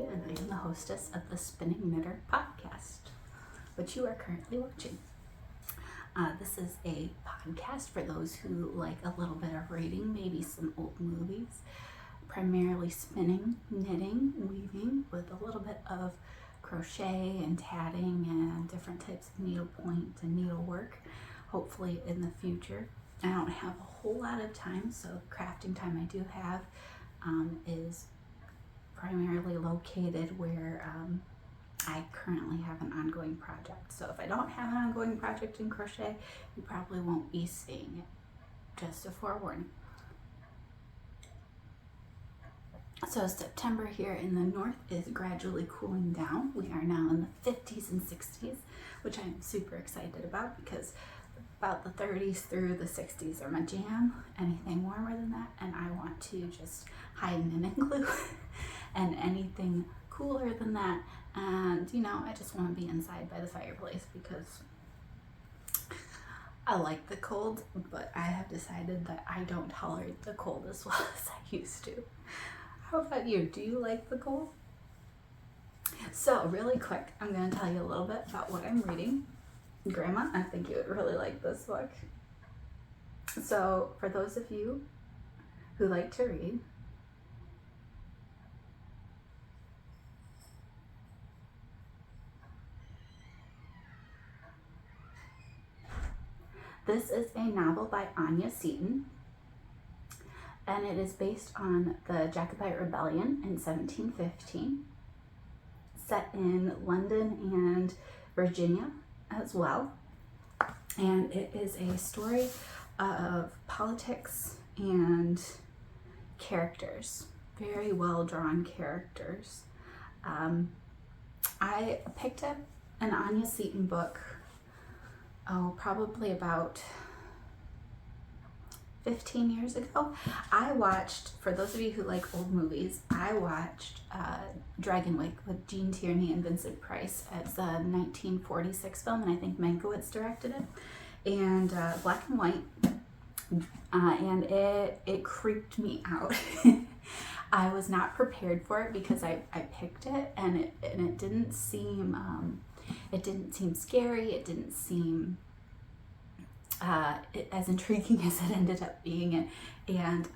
and I am the hostess of the Spinning Knitter podcast, which you are currently watching. This is a podcast for those who like a little bit of reading, maybe some old movies, primarily spinning, knitting, weaving, with a little bit of crochet and tatting and different types of needlepoint and needlework, hopefully in the future. I don't have a whole lot of time, so the crafting time I do have is primarily located where I currently have an ongoing project. So if I don't have an ongoing project in crochet, you probably won't be seeing it. Just a forewarning. So September here in the north is gradually cooling down. We are now in the 50s and 60s, which I'm super excited about because about the 30s through the 60s are my jam. Anything warmer than that, and I want to just hide in an igloo. And anything cooler than that, and I just want to be inside by the fireplace because I like the cold, but I have decided that I don't tolerate the cold as well as I used to. How about you? Do you like the cold? So really quick, I'm going to tell you a little bit about what I'm reading. Grandma, I think you would really like this book. So for those of you who like to read, this is a novel by Anya, and it is based on the Jacobite Rebellion in 1715, set in London and Virginia as well. And it is a story of politics and characters, very well drawn characters. I picked up an Anya Seton book probably about 15 years ago. I watched, for those of you who like old movies, I watched Dragonwyck with Gene Tierney and Vincent Price. It's a 1946 film, and I think Mankiewicz directed it, and black and white, and it creeped me out. I was not prepared for it because I picked it, and it didn't seem scary. It didn't seem as intriguing as it ended up being, and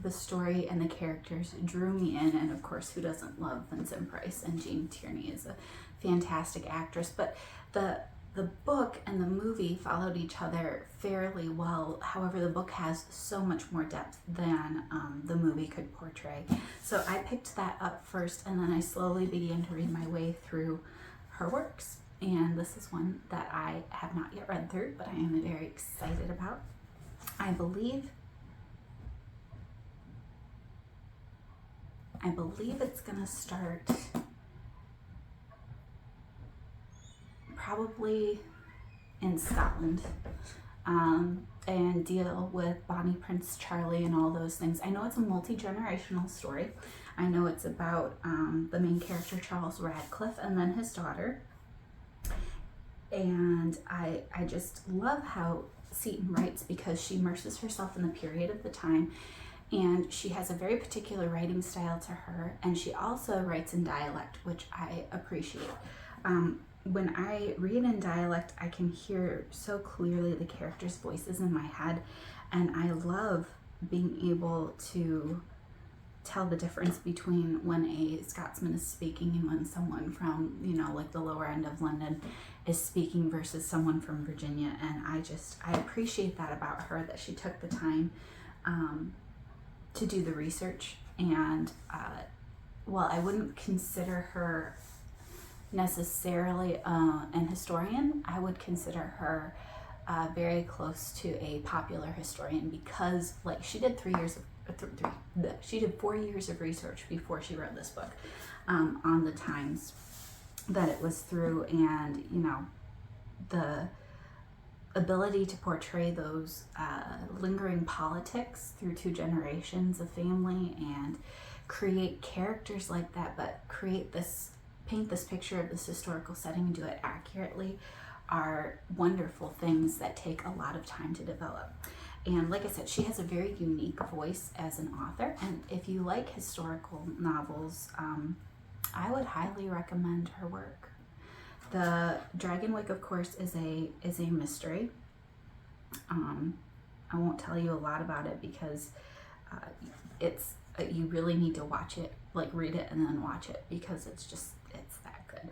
the story and the characters drew me in. And of course, who doesn't love Vincent Price? And Gene Tierney is a fantastic actress. But the book and the movie followed each other fairly well. However, the book has so much more depth than the movie could portray. So I picked that up first, and then I slowly began to read my way through her works. And this is one that I have not yet read through, but I am very excited about. I believe it's gonna start probably in Scotland, and deal with Bonnie Prince Charlie and all those things. I know it's a multi-generational story. I know it's about the main character, Charles Radcliffe, and then his daughter. And I just love how Seton writes because she immerses herself in the period of the time, and she has a very particular writing style to her, and she also writes in dialect, which I appreciate. When I read in dialect, I can hear so clearly the characters' voices in my head, and I love being able to tell the difference between when a Scotsman is speaking and when someone from, like the lower end of London is speaking versus someone from Virginia. And I appreciate that about her, that she took the time to do the research. And while I wouldn't consider her necessarily an historian, I would consider her very close to a popular historian, because she did 4 years of research before she wrote this book on the times that it was through, and the ability to portray those lingering politics through 2 generations of family and create characters like that, but paint this picture of this historical setting and do it accurately, are wonderful things that take a lot of time to develop. And like I said, she has a very unique voice as an author. And if you like historical novels, I would highly recommend her work. The Dragon Wick, of course, is a mystery. I won't tell you a lot about it because it's you really need to watch it, like read it and then watch it, because it's that good.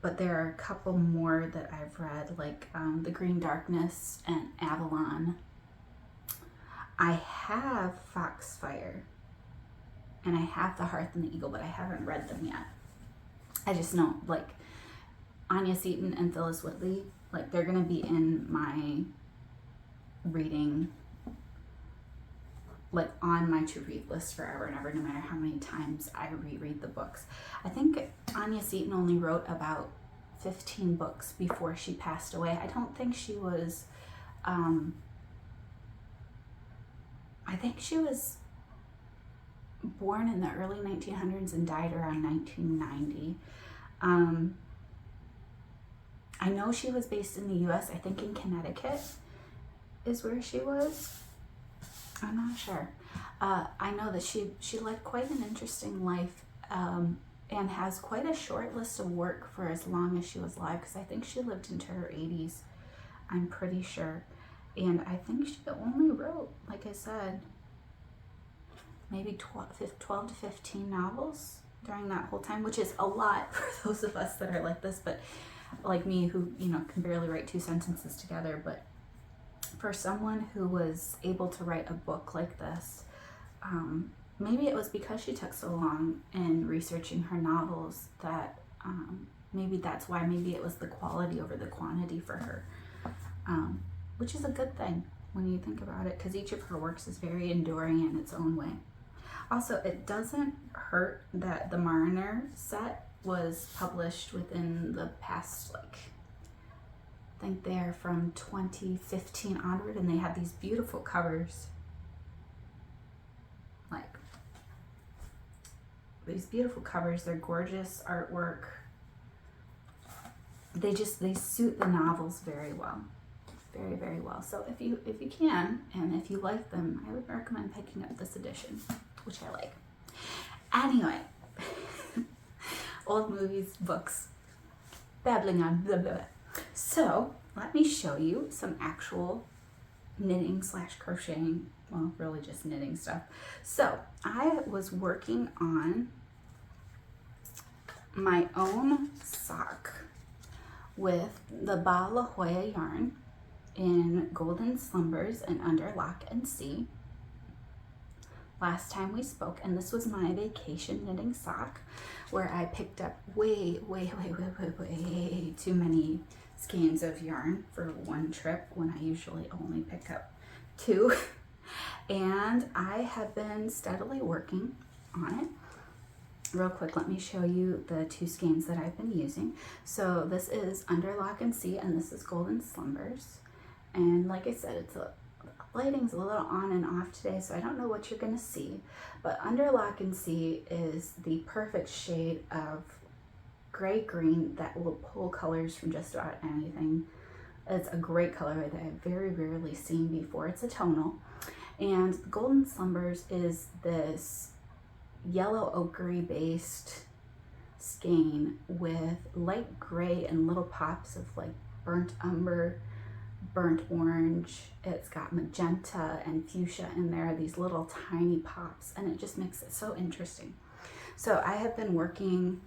But there are a couple more that I've read, like The Green Darkness and Avalon. I have Foxfire and I have The Hearth and the Eagle, but I haven't read them yet. I just know, like, Anya Seton and Phyllis Whitley, like, they're gonna be in my reading, like, on my to read list forever and ever, no matter how many times I reread the books. I think Anya Seton only wrote about 15 books before she passed away. I don't think she was, I think she was born in the early 1900s and died around 1990. I know she was based in the US. I think in Connecticut is where she was. I'm not sure. I know that she led quite an interesting life, and has quite a short list of work for as long as she was alive, because I think she lived into her 80s, I'm pretty sure. And I think she only wrote, like I said, maybe 12 to 15 novels during that whole time, which is a lot for those of us that are like this, but like me, who, you know, can barely write 2 sentences together. But for someone who was able to write a book like this, maybe it was because she took so long in researching her novels that maybe that's why. Maybe it was the quality over the quantity for her, which is a good thing when you think about it, because each of her works is very enduring in its own way. Also, it doesn't hurt that the Mariner set was published within the past, like, I think they're from 2015 onward, and they have these beautiful covers, like these beautiful covers. They're gorgeous artwork. They suit the novels very well, very, very well. So if you can, and if you like them, I would recommend picking up this edition, which I like. Anyway, old movies, books, babbling on, blah, blah, blah. So let me show you some actual knitting / crocheting, well, really just knitting stuff. So I was working on my own sock with the Ba La Jolla yarn in Golden Slumbers and Under Lock and Sea. Last time we spoke, and this was my vacation knitting sock, where I picked up way too many skeins of yarn for one trip, when I usually only pick up 2. And I have been steadily working on it. Real quick, let me show you the 2 skeins that I've been using. So this is Under Lock and Sea, and this is Golden Slumbers. And like I said, lighting's a little on and off today, so I don't know what you're gonna see, but Under Lock and Sea is the perfect shade of gray-green that will pull colors from just about anything. It's a great color that I've very rarely seen before. It's a tonal. And Golden Slumbers is this yellow ochre based skein with light gray and little pops of like burnt umber, burnt orange. It's got magenta and fuchsia in there, these little tiny pops, and it just makes it so interesting. So I have been working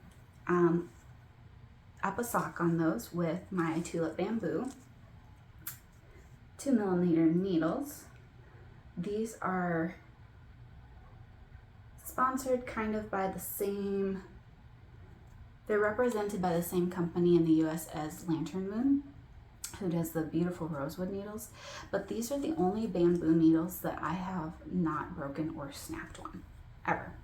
up a sock on those with my Tulip Bamboo 2mm needles. These are sponsored kind of by the same, they're represented by the same company in the US as Lantern Moon, who does the beautiful rosewood needles, but these are the only bamboo needles that I have not broken or snapped on, ever.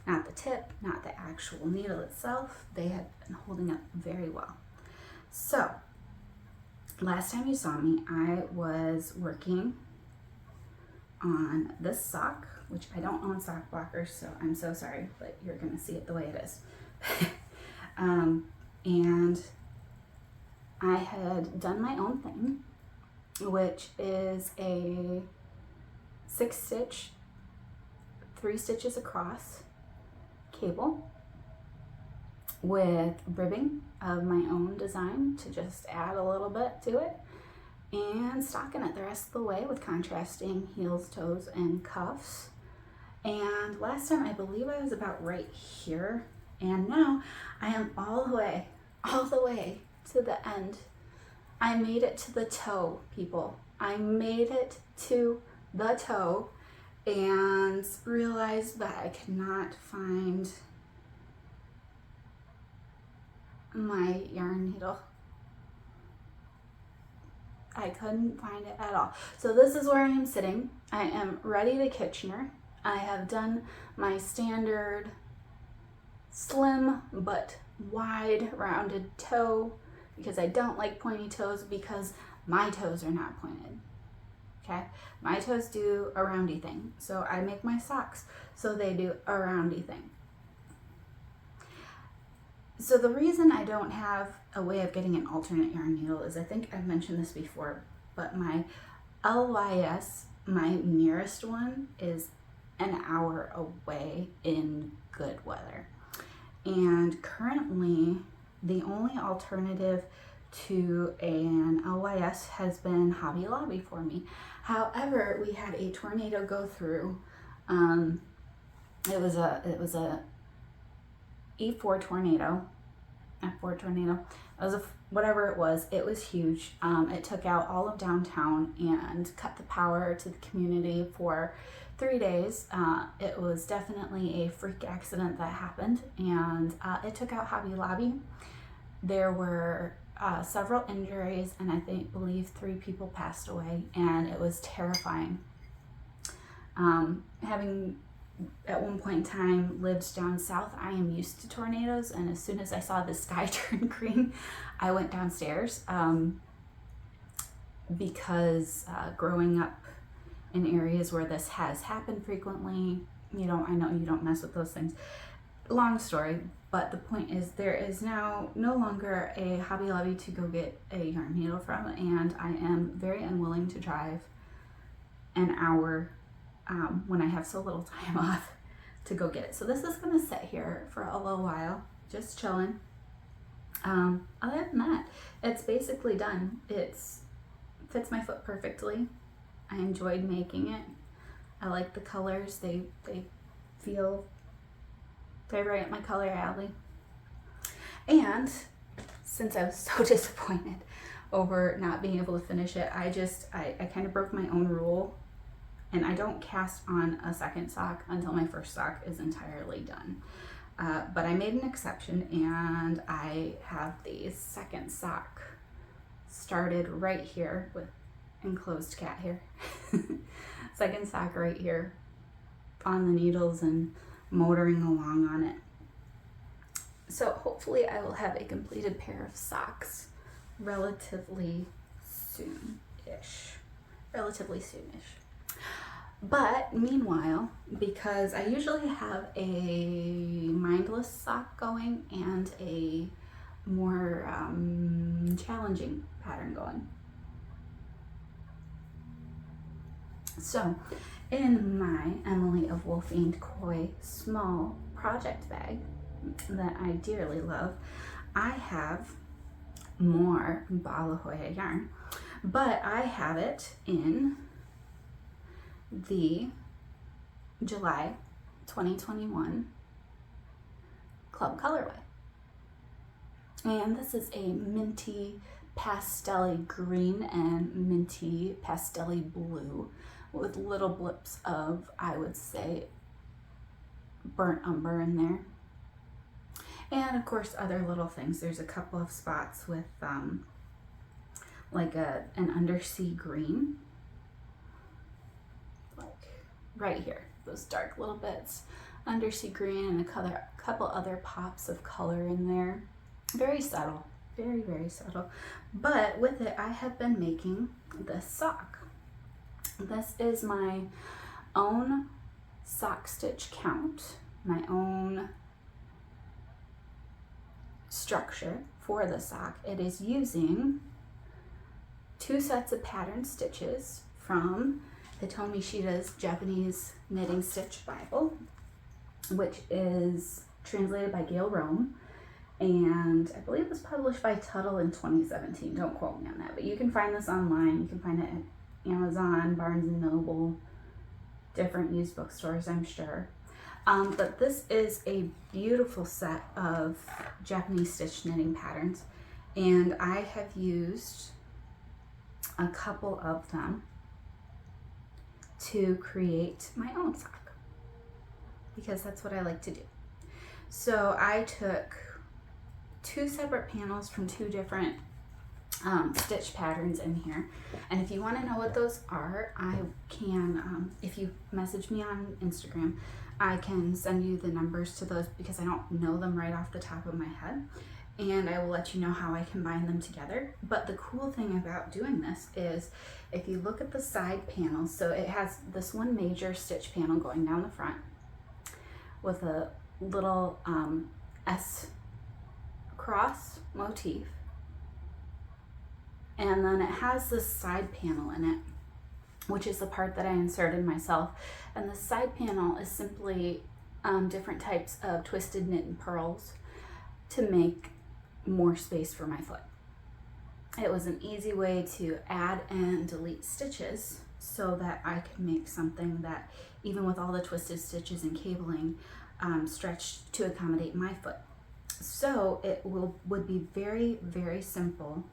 Not the tip, not the actual needle itself. They have been holding up very well. So, last time you saw me, I was working on this sock, which I don't own sock blockers, so I'm so sorry, but you're gonna see it the way it is. And I had done my own thing, which is a 6-stitch, 3 stitches across cable, with ribbing of my own design to just add a little bit to it, and stocking it the rest of the way with contrasting heels, toes, and cuffs. And last time I believe I was about right here, and now I am all the way to the end. I made it to the toe, people. I made it to the toe and realized that I cannot find my yarn needle. I couldn't find it at all. So this is where I am sitting. I am ready to Kitchener. I have done my standard slim but wide rounded toe because I don't like pointy toes because my toes are not pointed. Okay, my toes do a roundy thing. So I make my socks so they do a roundy thing. So the reason I don't have a way of getting an alternate yarn needle is, I think I've mentioned this before, but my ILYS, my nearest one, is an hour away in good weather. And currently the only alternative to an LYS has been Hobby Lobby for me. However, we had a tornado go through. It was a E4 tornado, F4 tornado. It was whatever it was huge. It took out all of downtown and cut the power to the community for 3 days. It was definitely a freak accident that happened, and it took out Hobby Lobby. There were several injuries, and I believe 3 people passed away, and it was terrifying. Having at one point in time lived down south, I am used to tornadoes, and as soon as I saw the sky turn green, I went downstairs because growing up in areas where this has happened frequently, I know you don't mess with those things. Long story, but the point is there is now no longer a Hobby Lobby to go get a yarn needle from, and I am very unwilling to drive an hour when I have so little time off to go get it. So this is gonna sit here for a little while, just chilling. Other than that, it's basically done. It fits my foot perfectly. I enjoyed making it. I like the colors. They feel very right up my color alley. And since I was so disappointed over not being able to finish it, I kind of broke my own rule, and I don't cast on a second sock until my first sock is entirely done. But I made an exception, and I have the second sock started right here with enclosed cat hair. Second sock right here on the needles and motoring along on it. So hopefully I will have a completed pair of socks relatively soon-ish. But meanwhile, because I usually have a mindless sock going and a more challenging pattern going. So in my Emily of Wolf and Koi small project bag that I dearly love, I have more Balahoya yarn, but I have it in the July 2021 Club Colorway. And this is a minty pastel-y green and minty pastel-y blue with little blips of, I would say, burnt umber in there. And of course other little things. There's a couple of spots with like an undersea green, like right here, those dark little bits, undersea green, and a couple other pops of color in there. Very subtle, very, very subtle. But with it, I have been making this sock. This is my own sock stitch count, my own structure for the sock. It is using 2 sets of pattern stitches from Hitomi Shida's Japanese Knitting Stitch Bible, which is translated by Gayle Roehm, and I believe it was published by Tuttle in 2017. Don't quote me on that, but you can find this online. You can find it at Amazon, Barnes and Noble, different used bookstores, I'm sure. But this is a beautiful set of Japanese stitch knitting patterns, and I have used a couple of them to create my own sock, because that's what I like to do. So I took 2 separate panels from 2 different stitch patterns in here, and if you want to know what those are, I can, if you message me on Instagram, I can send you the numbers to those, because I don't know them right off the top of my head, and I will let you know how I combine them together. But the cool thing about doing this is, if you look at the side panels, so it has this one major stitch panel going down the front with a little S cross motif, and then it has this side panel in it, which is the part that I inserted myself. And the side panel is simply different types of twisted knit and purls to make more space for my foot. It was an easy way to add and delete stitches so that I could make something that, even with all the twisted stitches and cabling, stretched to accommodate my foot. So it would be very, very simple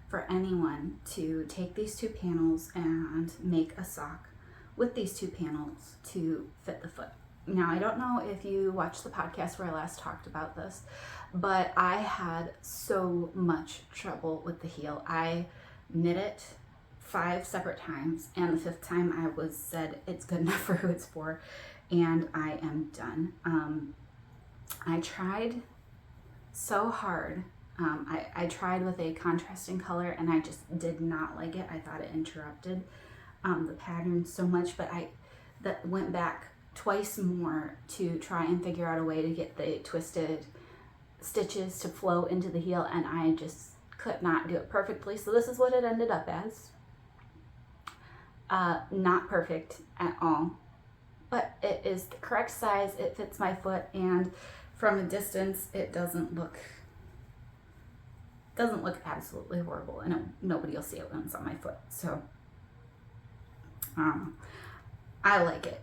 for anyone to take these 2 panels and make a sock with these 2 panels to fit the foot. Now, I don't know if you watched the podcast where I last talked about this, but I had so much trouble with the heel. I knit it 5 separate times, and the 5th time I said it's good enough for who it's for, and I am done. I tried so hard. I tried with a contrasting color, and I just did not like it. I thought it interrupted the pattern so much, but I went back twice more to try and figure out a way to get the twisted stitches to flow into the heel, and I just could not do it perfectly. So this is what it ended up as. Not perfect at all, but it is the correct size. It fits my foot, and from a distance it doesn't look absolutely horrible, and nobody will see it when it's on my foot. So I like it.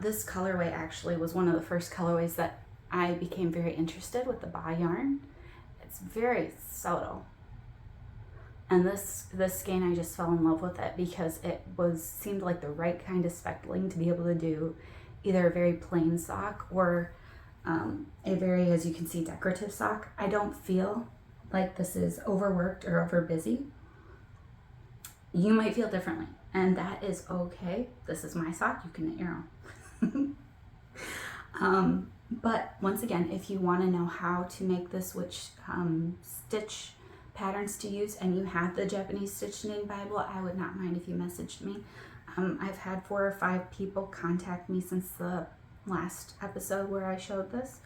This colorway actually was one of the first colorways that I became very interested with the Ba yarn. It's very subtle, and this skein, I just fell in love with it because it seemed like the right kind of speckling to be able to do either a very plain sock or a very, as you can see, decorative sock. I don't feel like this is overworked or over busy. You might feel differently, and that is okay. This is my sock. You can knit your own. But once again, if you want to know how to make this, which stitch patterns to use, and you have the Japanese Stitch Knitting Bible, I would not mind if you messaged me. I've had 4 or 5 people contact me since the last episode where I showed this,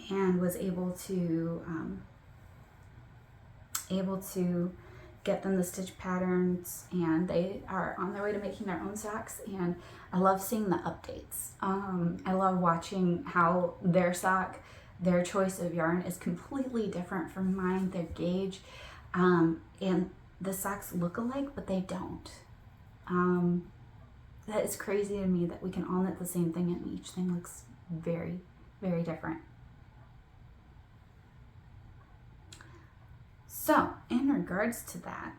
and was able to get them the stitch patterns, and they are on their way to making their own socks. And I love seeing the updates. I love watching how their sock, their choice of yarn is completely different from mine, their gauge, and the socks look alike, but they don't. That is crazy to me that we can all knit the same thing and each thing looks very, very different. So, in regards to that,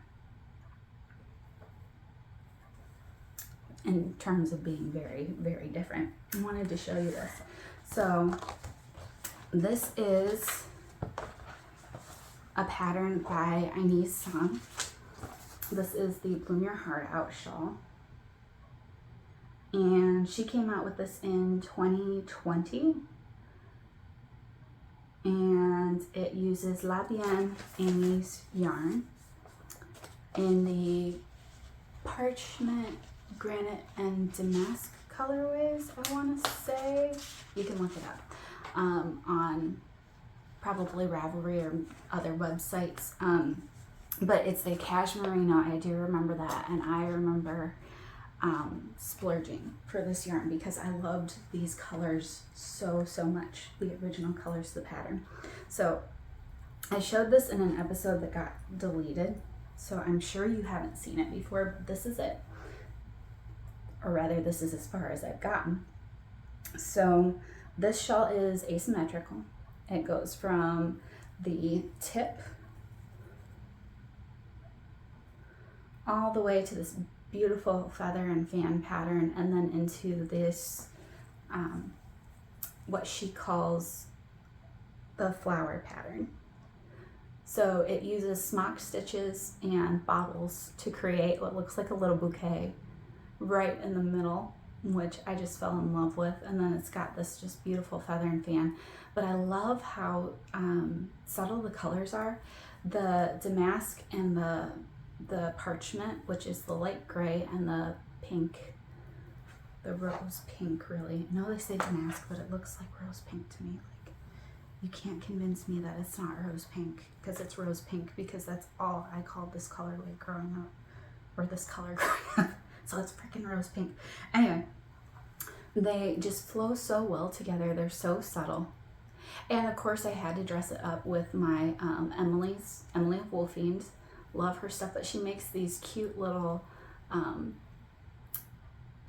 in terms of being very, very different, I wanted to show you this. So, this is a pattern by Anya's. This is the Bloom Your Heart Out shawl. And she came out with this in 2020. And it uses La Bien Amy's yarn in the parchment, granite, and damask colorways, I want to say. You can look it up on probably Ravelry or other websites. But it's the Cashmere Merino. I do remember that, and I remember splurging for this yarn because I loved these colors so much, the original colors of the pattern. So I showed this in an episode that got deleted, so I'm sure you haven't seen it before, but this is it. Or rather, this is as far as I've gotten. So this shawl is asymmetrical. It goes from the tip all the way to this beautiful feather and fan pattern, and then into this what she calls the flower pattern. So it uses smock stitches and bobbles to create what looks like a little bouquet right in the middle, which I just fell in love with. And then it's got this just beautiful feather and fan. But I love how subtle the colors are. The damask and the parchment, which is the light gray, and the pink, the rose pink, really. I know they say damask, but it looks like rose pink to me. Like, you can't convince me that it's not rose pink, because it's rose pink, because that's all I called this colorway growing up, or this color growing up. So it's freaking rose pink. Anyway, they just flow so well together. They're so subtle. And of course I had to dress it up with my Emily of Wolfiend. Love her stuff, but she makes these cute little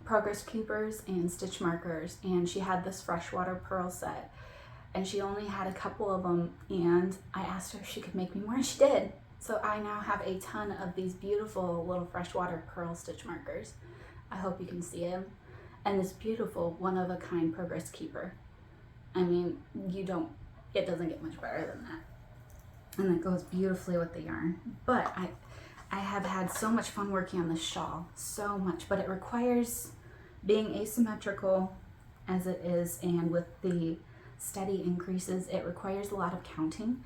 progress keepers and stitch markers, and she had this freshwater pearl set, and she only had a couple of them, and I asked her if she could make me more, and she did. So I now have a ton of these beautiful little freshwater pearl stitch markers. I hope you can see them. And this beautiful one-of-a-kind progress keeper. I mean, it doesn't get much better than that. And it goes beautifully with the yarn. But I have had so much fun working on this shawl, so much, but it requires being asymmetrical as it is, and with the steady increases, it requires a lot of counting.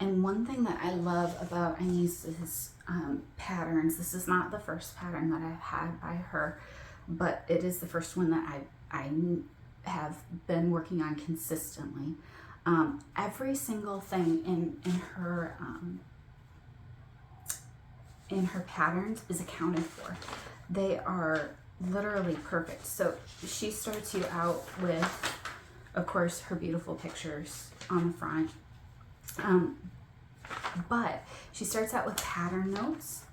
And one thing that I love about Anya's patterns, this is not the first pattern that I've had by her, but it is the first one that I have been working on consistently. Every single thing in her patterns is accounted for. They are literally perfect. So she starts you out with, of course, her beautiful pictures on the front. But she starts out with pattern notes,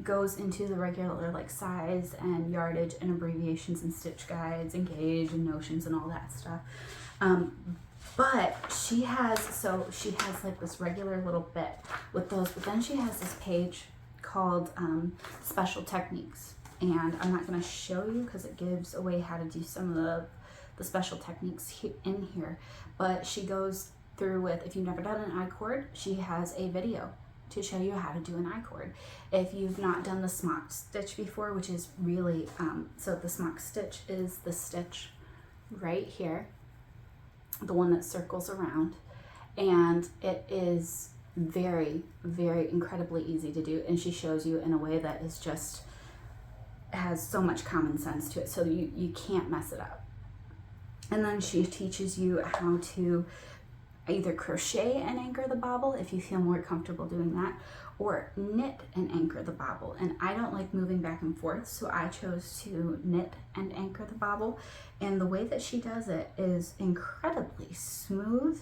goes into the regular like size and yardage and abbreviations and stitch guides and gauge and notions and all that stuff. But she has like this regular little bit with those, but then she has this page called Special Techniques, and I'm not going to show you because it gives away how to do some of the special techniques in here, but she goes through with, if you've never done an I-cord, she has a video to show you how to do an I-cord. If you've not done the smock stitch before, which is really, so the smock stitch is the stitch right here, the one that circles around, and it is very, very incredibly easy to do, and she shows you in a way that is just, has so much common sense to it, so you can't mess it up. And then she teaches you how to either crochet and anchor the bobble if you feel more comfortable doing that, or knit and anchor the bobble. And I don't like moving back and forth, so I chose to knit and anchor the bobble. And the way that she does it is incredibly smooth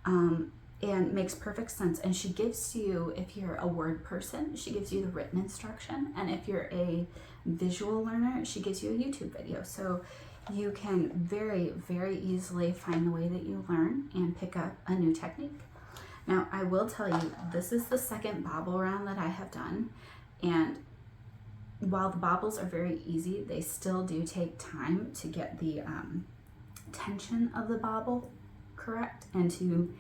and makes perfect sense. And she gives you, if you're a word person, she gives you the written instruction. And if you're a visual learner, she gives you a YouTube video. So you can very, very easily find the way that you learn and pick up a new technique. Now, I will tell you, this is the second bobble round that I have done, and while the bobbles are very easy, they still do take time to get the tension of the bobble correct and to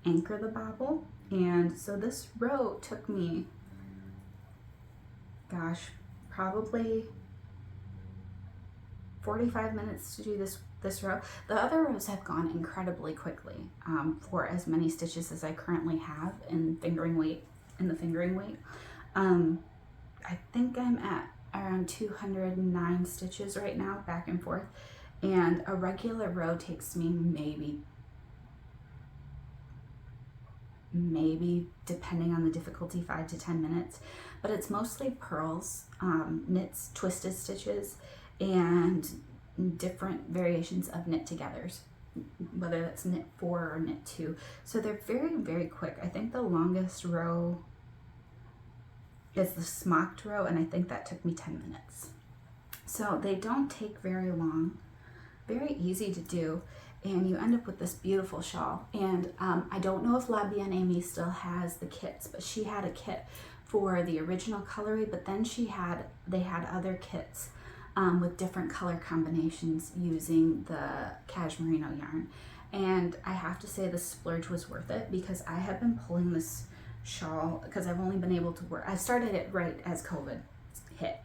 anchor the bobble. And so this row took me, gosh, probably 45 minutes to do this row. The other rows have gone incredibly quickly for as many stitches as I currently have in the fingering weight. I think I'm at around 209 stitches right now, back and forth, and a regular row takes me maybe depending on the difficulty 5 to 10 minutes, but it's mostly pearls, knits, twisted stitches, and different variations of knit togethers. whether that's knit 4 or knit 2. So they're very, very quick. I think the longest row is the smocked row, and I think that took me 10 minutes. So they don't take very long, very easy to do, and you end up with this beautiful shawl. And I don't know if La Bien Aimée still has the kits, but she had a kit for the original colorway, but then they had other kits with different color combinations using the cashmerino yarn. And I have to say the splurge was worth it, because I have been pulling this shawl because I've only been able to work. I started it right as COVID hit.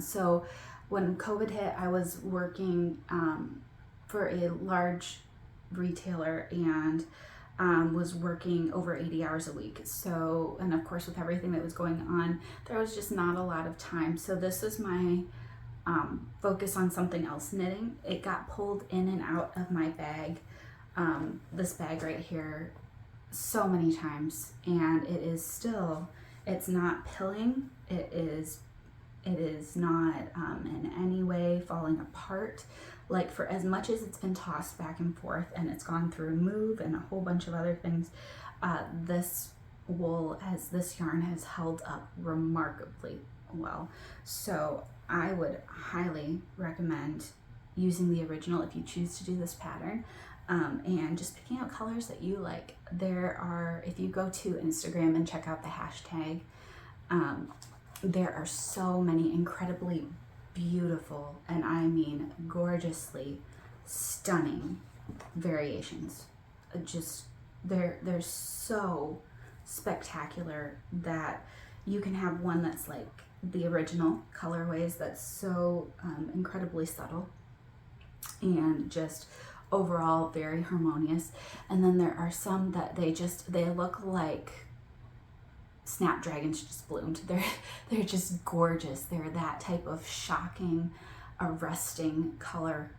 So when COVID hit, I was working for a large retailer and was working over 80 hours a week. So, and of course with everything that was going on, there was just not a lot of time. So this is my focus on something else, knitting. It got pulled in and out of my bag, this bag right here, so many times, and it is still, it's not pilling, it is not in any way falling apart. Like, for as much as it's been tossed back and forth and it's gone through move and a whole bunch of other things, this yarn has held up remarkably well. So I would highly recommend using the original if you choose to do this pattern, and just picking out colors that you like. There are, if you go to Instagram and check out the hashtag, there are so many incredibly beautiful, and I mean gorgeously stunning variations. Just they're so spectacular that you can have one that's like the original colorways, that's so incredibly subtle and just overall very harmonious. And then there are some that they look like snapdragons just bloomed. They're just gorgeous. They're that type of shocking, arresting color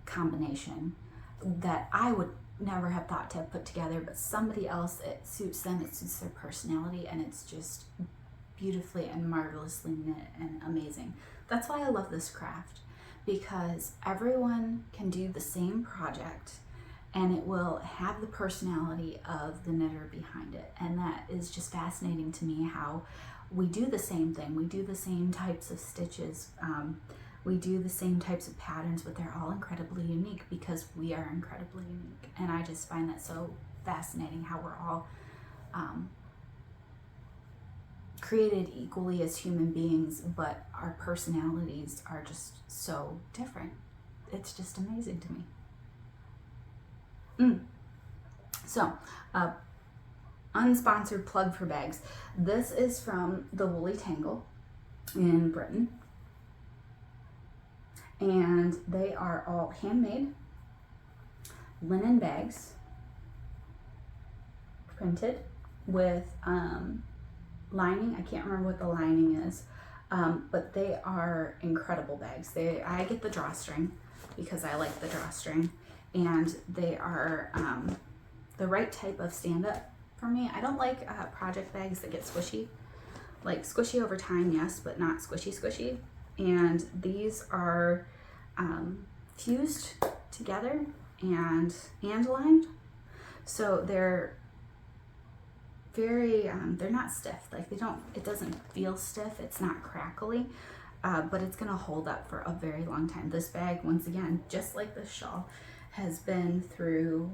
combination that I would never have thought to have put together, but somebody else, it suits them, it suits their personality, and it's just beautifully and marvelously knit and amazing. That's why I love this craft, because everyone can do the same project and it will have the personality of the knitter behind it. And that is just fascinating to me, how we do the same thing. We do the same types of stitches. We do the same types of patterns, but they're all incredibly unique because we are incredibly unique. And I just find that so fascinating, how we're all created equally as human beings, but our personalities are just so different. It's just amazing to me. So, unsponsored plug for bags. This is from the Woolly Tangle in Britain, and they are all handmade linen bags, printed with lining. I can't remember what the lining is, but they are incredible bags. I get the drawstring because I like the drawstring, and they are the right type of stand-up for me. I don't like project bags that get squishy. Like squishy over time, yes, but not squishy. And these are fused together and lined, so they're very they're not stiff. Like it doesn't feel stiff, it's not crackly, but it's gonna hold up for a very long time. This bag, once again, just like this shawl, has been through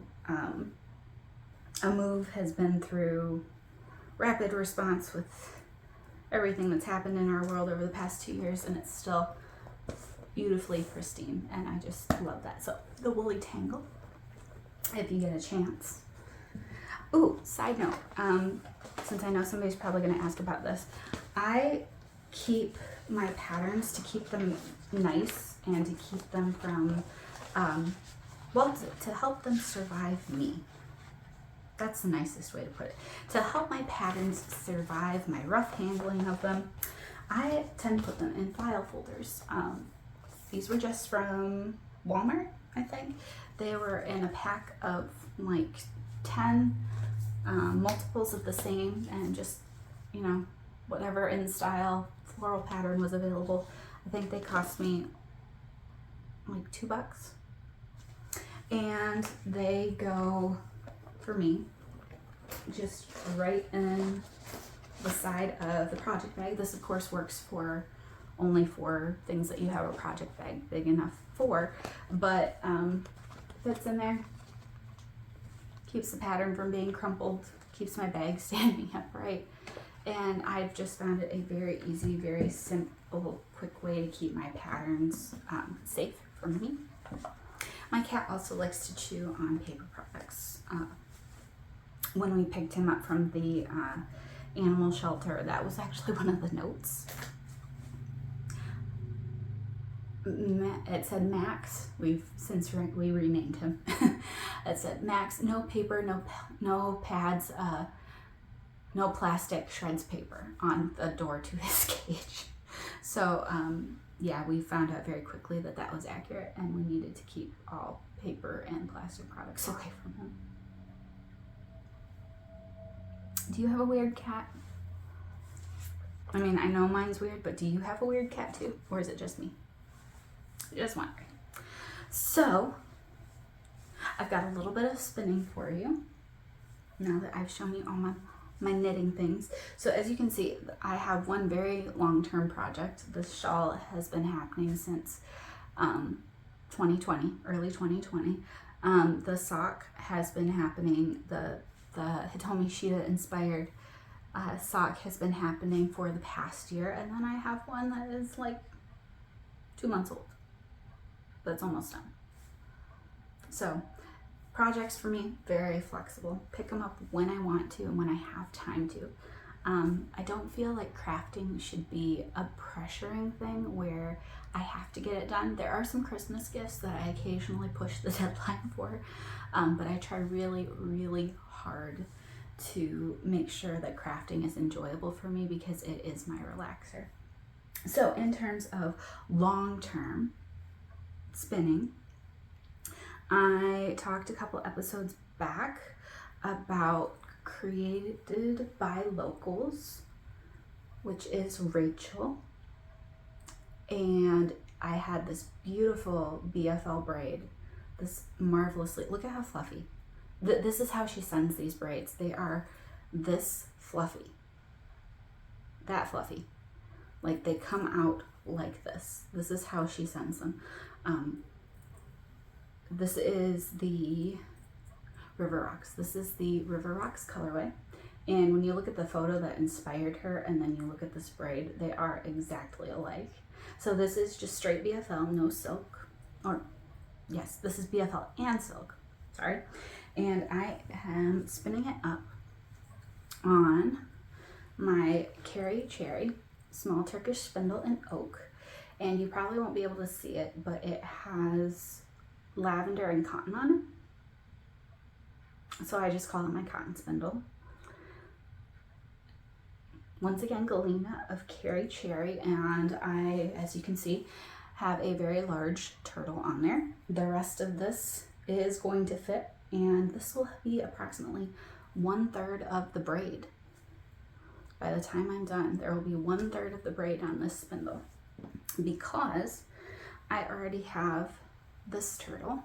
a move, has been through rapid response with everything that's happened in our world over the past 2 years, and it's still beautifully pristine, and I just love that. So the Woolly Tangle, if you get a chance. Ooh, side note, since I know somebody's probably going to ask about this, I keep my patterns to keep them nice and to keep them from, to help them survive me. That's the nicest way to put it. To help my patterns survive my rough handling of them, I tend to put them in file folders. These were just from Walmart, I think. They were in a pack of like 10 multiples of the same, and just, you know, whatever in style floral pattern was available. I think they cost me like $2. And they go, for me, just right in the side of the project bag. This of course works for only for things that you have a project bag big enough for, but fits in there, keeps the pattern from being crumpled, keeps my bag standing upright, and I've just found it a very easy, very simple, quick way to keep my patterns safe for me. My cat also likes to chew on paper products. When we picked him up from the animal shelter, that was actually one of the notes. It said Max. We've since we renamed him. It said Max, no paper, no pads, no plastic, shreds paper on the door to his cage. So yeah, we found out very quickly that that was accurate, and we needed to keep all paper and plastic products away from him. Do you have a weird cat? I mean, I know mine's weird, but do you have a weird cat too? Or is it just me? Just wondering. So, I've got a little bit of spinning for you now that I've shown you all my knitting things. So as you can see, I have one very long-term project. This shawl has been happening since 2020, early 2020. The sock has been happening. The Hitomi Shida inspired sock has been happening for the past year, and then I have one that is like 2 months old, but it's almost done. So projects for me, very flexible. Pick them up when I want to and when I have time to. I don't feel like crafting should be a pressuring thing where I have to get it done. There are some Christmas gifts that I occasionally push the deadline for, but I try really, really hard to make sure that crafting is enjoyable for me because it is my relaxer. So in terms of long-term spinning, I talked a couple episodes back about Created by Locals, which is Rachel, and I had this beautiful BFL braid, this marvelously, look at how fluffy. This is how she sends these braids. They are this fluffy, that fluffy. Like they come out like this. This is how she sends them. This is the River Rocks. This is the River Rocks colorway. And when you look at the photo that inspired her and then you look at this braid, they are exactly alike. So this is just straight BFL, no silk. Or yes, this is BFL and silk. Sorry. And I am spinning it up on my Carrie Cherry small Turkish spindle in oak. And you probably won't be able to see it, but it has lavender and cotton on it. So I just call it my cotton spindle. Once again, Galena of Carrie Cherry, and I, as you can see, have a very large turtle on there. The rest of this is going to fit, and this will be approximately 1/3 of the braid. By the time I'm done, there will be 1/3 of the braid on this spindle because I already have this turtle,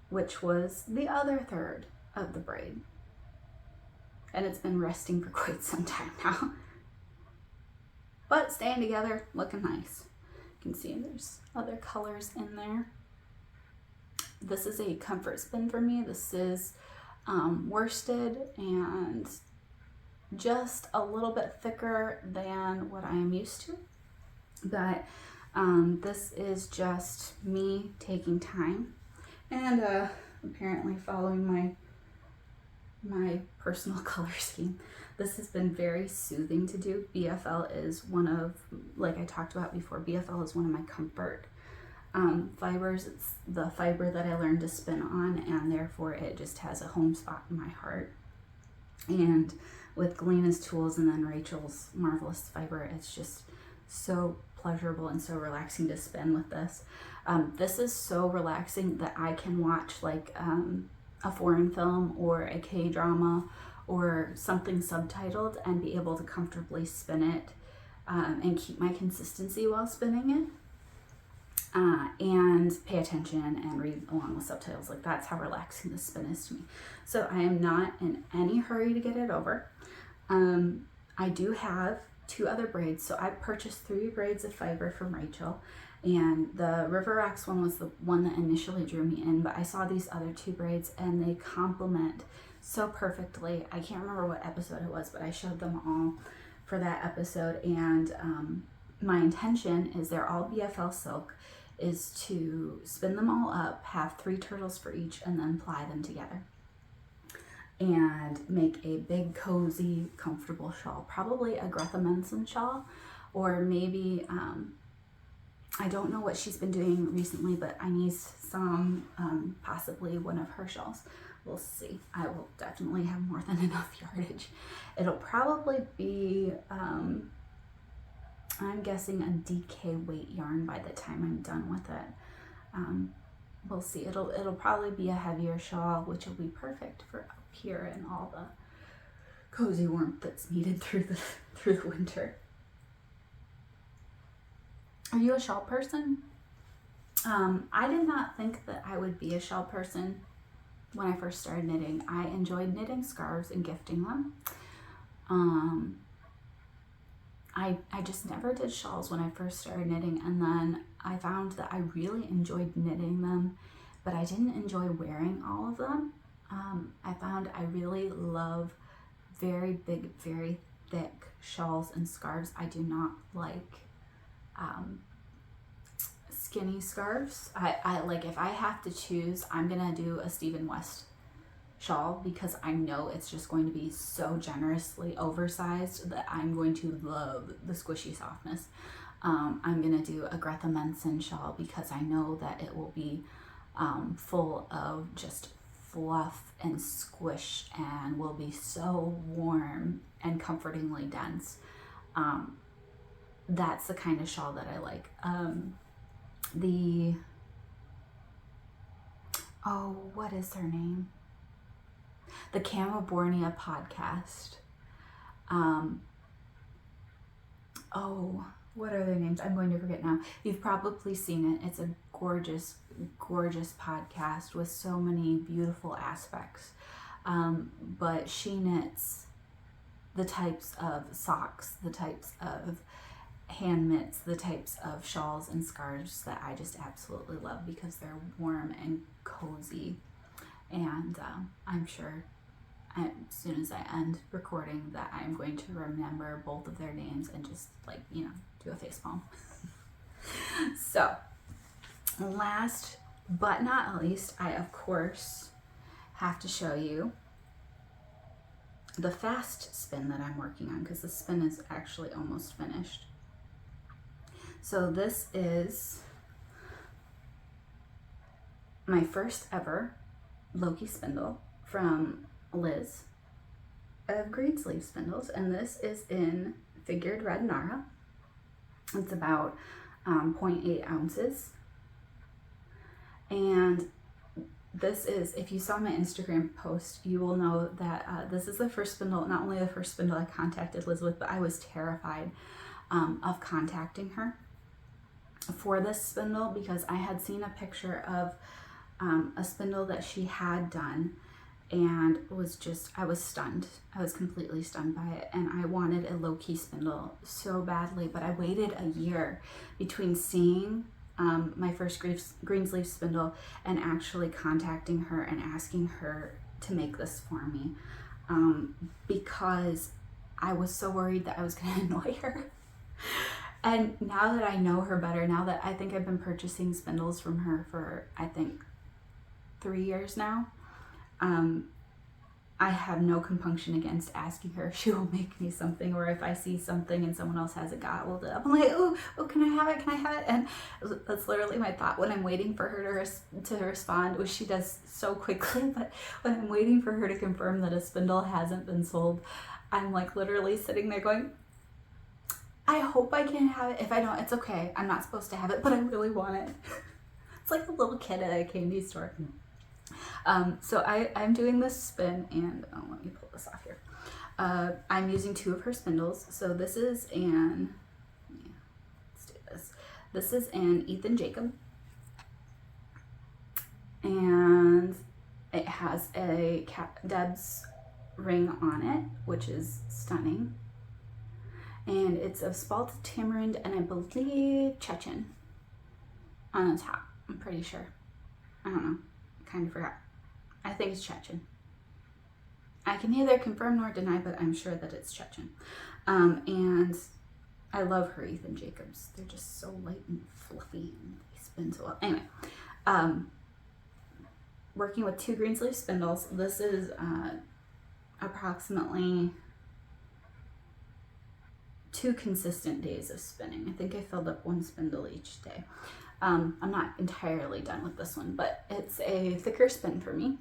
which was the other 1/3 of the braid. And it's been resting for quite some time now. But staying together, looking nice. You can see there's other colors in there. This is a comfort spin for me. This is worsted and just a little bit thicker than what I am used to. But this is just me taking time and apparently following my personal color scheme. This has been very soothing to do. BFL is one of, like I talked about before, BFL is one of my comfort fibers. It's the fiber that I learned to spin on, and therefore it just has a home spot in my heart. And with Galena's tools and then Rachel's marvelous fiber, it's just so pleasurable and so relaxing to spin with this. This is so relaxing that I can watch like a foreign film or a K-drama or something subtitled and be able to comfortably spin it and keep my consistency while spinning it. and pay attention and read along with subtitles. Like, that's how relaxing this spin is to me. So I am not in any hurry to get it over. I do have 2 other braids. So I purchased 3 braids of fiber from Rachel, and the River Rocks one was the one that initially drew me in, but I saw these other 2 braids and they complement so perfectly. I can't remember what episode it was, but I showed them all for that episode. And my intention is they're all BFL silk, is to spin them all up, have 3 turtles for each, and then ply them together and make a big, cozy, comfortable shawl. Probably a Greta Menson shawl, or maybe, I don't know what she's been doing recently, but I need some, possibly one of her shawls. We'll see. I will definitely have more than enough yardage. It'll probably be, I'm guessing a DK weight yarn by the time I'm done with it. We'll see. It'll probably be a heavier shawl, which will be perfect for up here and all the cozy warmth that's needed through the winter. Are you a shawl person? I did not think that I would be a shawl person when I first started knitting. I enjoyed knitting scarves and gifting them. I just never did shawls when I first started knitting, and then I found that I really enjoyed knitting them, but I didn't enjoy wearing all of them. I found I really love very big, very thick shawls and scarves. I do not like skinny scarves. I like, if I have to choose, I'm gonna do a Stephen West shawl, because I know it's just going to be so generously oversized that I'm going to love the squishy softness. I'm gonna do a Greta Menson shawl because I know that it will be full of just fluff and squish and will be so warm and comfortingly dense. That's the kind of shawl that I like. What is her name? The Camabornia podcast. What are their names? I'm going to forget now. You've probably seen it. It's a gorgeous, gorgeous podcast with so many beautiful aspects. But she knits the types of socks, the types of hand mitts, the types of shawls and scarves that I just absolutely love, because they're warm and cozy. And I'm sure as soon as I end recording that I'm going to remember both of their names and just, like, do a facepalm. So, last but not least, I of course have to show you the fast spin that I'm working on, because the spin is actually almost finished. So this is my first ever Loki spindle from Liz of Greensleeve Spindles, and this is in figured red Nara. It's about 0.8 ounces, and this is, if you saw my Instagram post, you will know that this is the first spindle, not only the first spindle I contacted Liz with, but I was terrified of contacting her for this spindle, because I had seen a picture of a spindle that she had done, and I was stunned. I was completely stunned by it, and I wanted a low-key spindle so badly, but I waited a year between seeing my first Greensleeve spindle and actually contacting her and asking her to make this for me, because I was so worried that I was going to annoy her. And now that I know her better, now that I think I've been purchasing spindles from her for, I think, 3 years now, I have no compunction against asking her if she will make me something, or if I see something and someone else has it gobbled up, I'm like, oh, can I have it? Can I have it? And that's literally my thought when I'm waiting for her to respond, which she does so quickly. But when I'm waiting for her to confirm that a spindle hasn't been sold, I'm like literally sitting there going, I hope I can have it. If I don't, it's okay. I'm not supposed to have it, but I really want it. It's like a little kid at a candy store. So I'm doing this spin, and let me pull this off here. I'm using 2 of her spindles. So this is let's do this. This is an Ethan Jacob and it has a Deb's ring on it, which is stunning. And it's of spalted tamarind and I believe Chechen on the top. I'm pretty sure. I don't know. I kind of forgot. I think it's Chechen. I can neither confirm nor deny, but I'm sure that it's Chechen. And I love her Ethan Jacobs. They're just so light and fluffy and they spin so well. Anyway, working with 2 greensleeve spindles. This is approximately 2 consistent days of spinning. I think I filled up 1 spindle each day. I'm not entirely done with this one, but it's a thicker spin for me.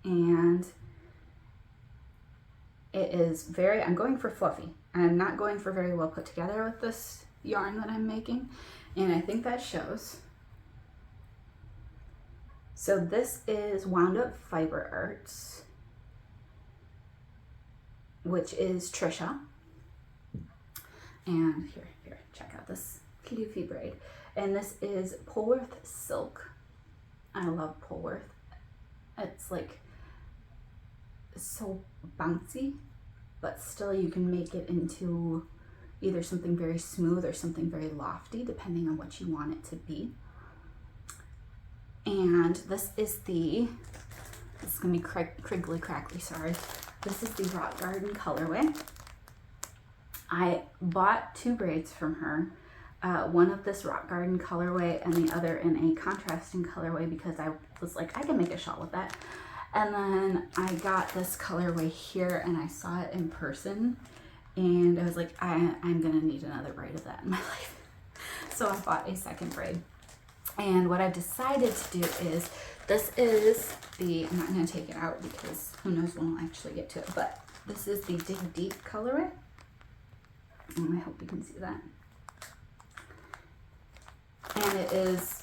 And it is very, I'm going for fluffy. I'm not going for very well put together with this yarn that I'm making. And I think that shows. So this is Wound Up Fiber Arts, which is Trisha. And here, check out this floofy braid. And this is Polworth Silk. I love Polworth. It's like so bouncy, but still you can make it into either something very smooth or something very lofty, depending on what you want it to be. And this is gonna be crinkly crackly, sorry. This is the Rock Garden colorway. I bought 2 braids from her, one of this Rock Garden colorway and the other in a contrasting colorway because I was like, I can make a shawl with that. And then I got this colorway here and I saw it in person and I was like, I'm gonna need another braid of that in my life. So I bought a second braid. And what I've decided to do is, this is I'm not gonna take it out because who knows when we'll actually get to it, but this is the Dig Deep colorway. And I hope you can see that. And it is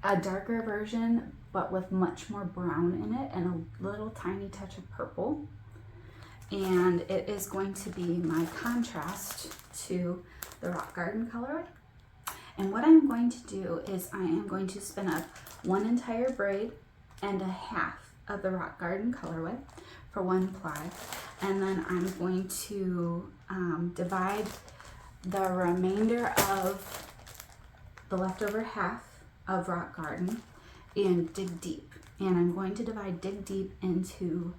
a darker version, but with much more brown in it and a little tiny touch of purple. And it is going to be my contrast to the Rock Garden colorway. And what I'm going to do is I am going to spin up 1 entire braid and a half of the Rock Garden colorway for 1 ply. And then I'm going to divide the remainder of the leftover half of Rock Garden and Dig Deep. And I'm going to divide Dig Deep into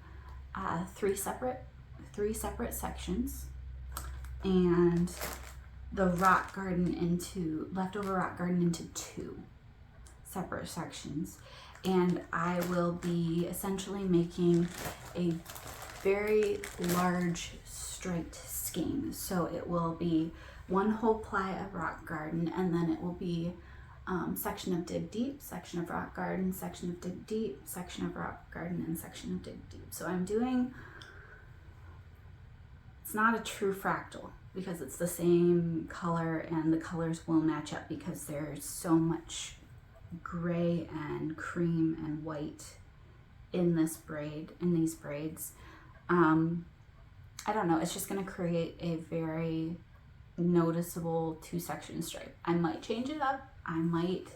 3 separate sections, and the Rock Garden leftover Rock Garden into 2 separate sections. And I will be essentially making a very large striped skein. So it will be 1 whole ply of Rock Garden, and then it will be section of Dig Deep, section of Rock Garden, section of Dig Deep, section of Rock Garden, and section of Dig Deep. So I'm doing, it's not a true fractal because it's the same color and the colors will match up because there's so much gray and cream and white in this braid, in these braids. I don't know, it's just going to create a very noticeable 2-section stripe. I might change it up. I might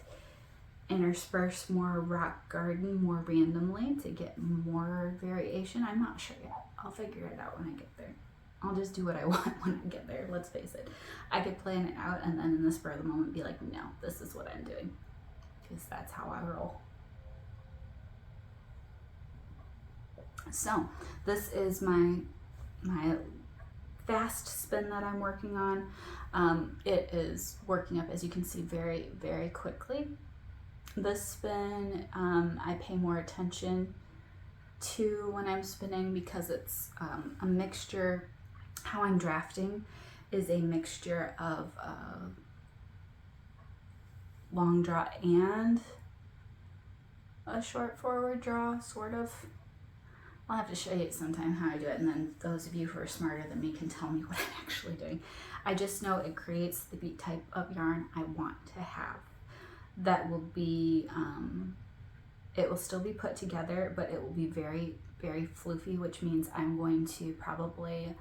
intersperse more Rock Garden more randomly to get more variation. I'm not sure yet. I'll figure it out when I get there. I'll just do what I want when I get there. Let's face it. I could plan it out and then in the spur of the moment be like, no, this is what I'm doing. Because that's how I roll. So this is my fast spin that I'm working on. It is working up, as you can see, very, very quickly. This spin, I pay more attention to when I'm spinning because it's a mixture. How I'm drafting is a mixture of long draw and a short forward draw, sort of. I'll have to show you sometime how I do it, and then those of you who are smarter than me can tell me what I'm actually doing. I just know it creates the beat type of yarn I want to have. That will be, it will still be put together, but it will be very, very floofy, which means I'm going to probably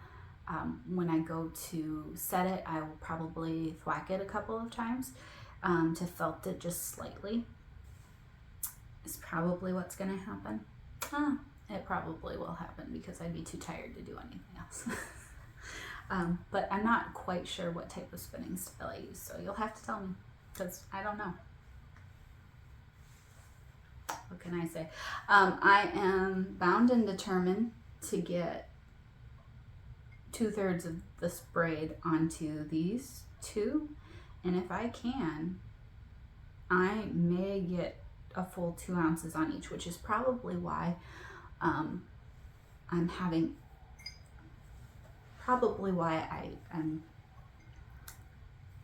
when I go to set it, I will probably thwack it a couple of times to felt it just slightly. Is probably what's going to happen. It probably will happen because I'd be too tired to do anything else. But I'm not quite sure what type of spinning style I use, so you'll have to tell me because I don't know. What can I say? I am bound and determined to get 2/3 of this braid onto these two, and if I can, I may get a full 2 ounces on each, which is probably why I'm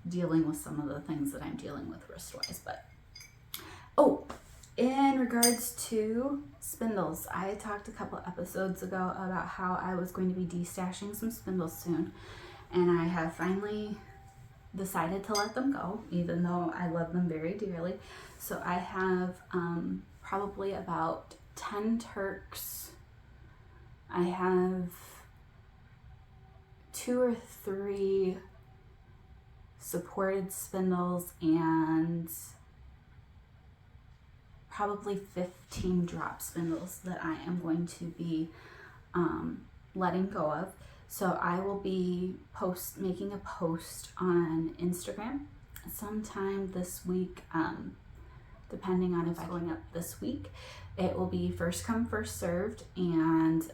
dealing with some of the things that I'm dealing with wrist-wise. But in regards to spindles, I talked a couple episodes ago about how I was going to be destashing some spindles soon, and I have finally decided to let them go, even though I love them very dearly. So I have probably about 10 Turks. I have 2 or 3 supported spindles and probably 15 drop spindles that I am going to be letting go of. So I will be making a post on Instagram sometime this week, depending on if I'm going up this week. It will be first come, first served, and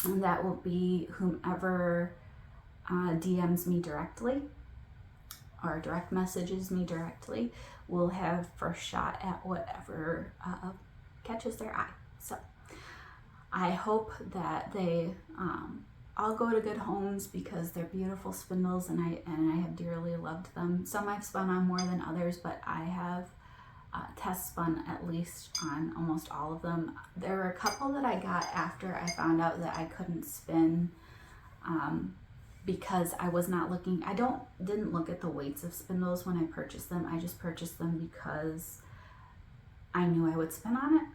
that will be whomever DMs me directly or direct messages me directly will have first shot at whatever catches their eye. So I hope that they all go to good homes because they're beautiful spindles, and I have dearly loved them. Some I've spun on more than others, but I have test spun at least on almost all of them. There were a couple that I got after I found out that I couldn't spin because I was not looking. I didn't look at the weights of spindles when I purchased them. I just purchased them because I knew I would spin on it.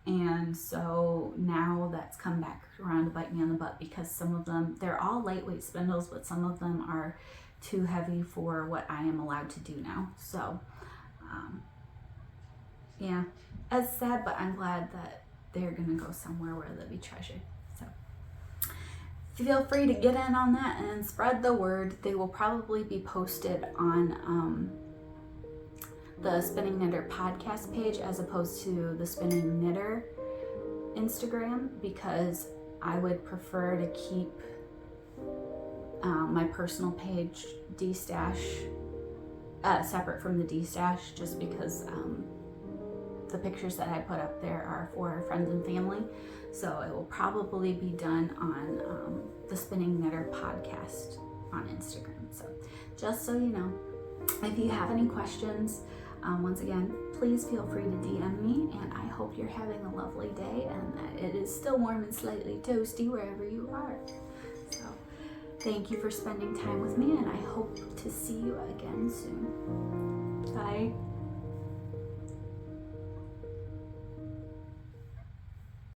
And so now that's come back around to bite me on the butt because some of them, they're all lightweight spindles, but some of them are too heavy for what I am allowed to do now. So yeah, it's sad, but I'm glad that they're gonna go somewhere where they'll be treasured. So feel free to get in on that and spread the word. They will probably be posted on the Spinning Knitter podcast page as opposed to the Spinning Knitter Instagram, because I would prefer to keep my personal page destash separate from the destash, just because the pictures that I put up there are for friends and family. So it will probably be done on the Spinning Knitter podcast on Instagram. So just so you know, if you have any questions, once again, please feel free to DM me, and I hope you're having a lovely day and that it is still warm and slightly toasty wherever you are. So thank you for spending time with me, and I hope to see you again soon. Bye.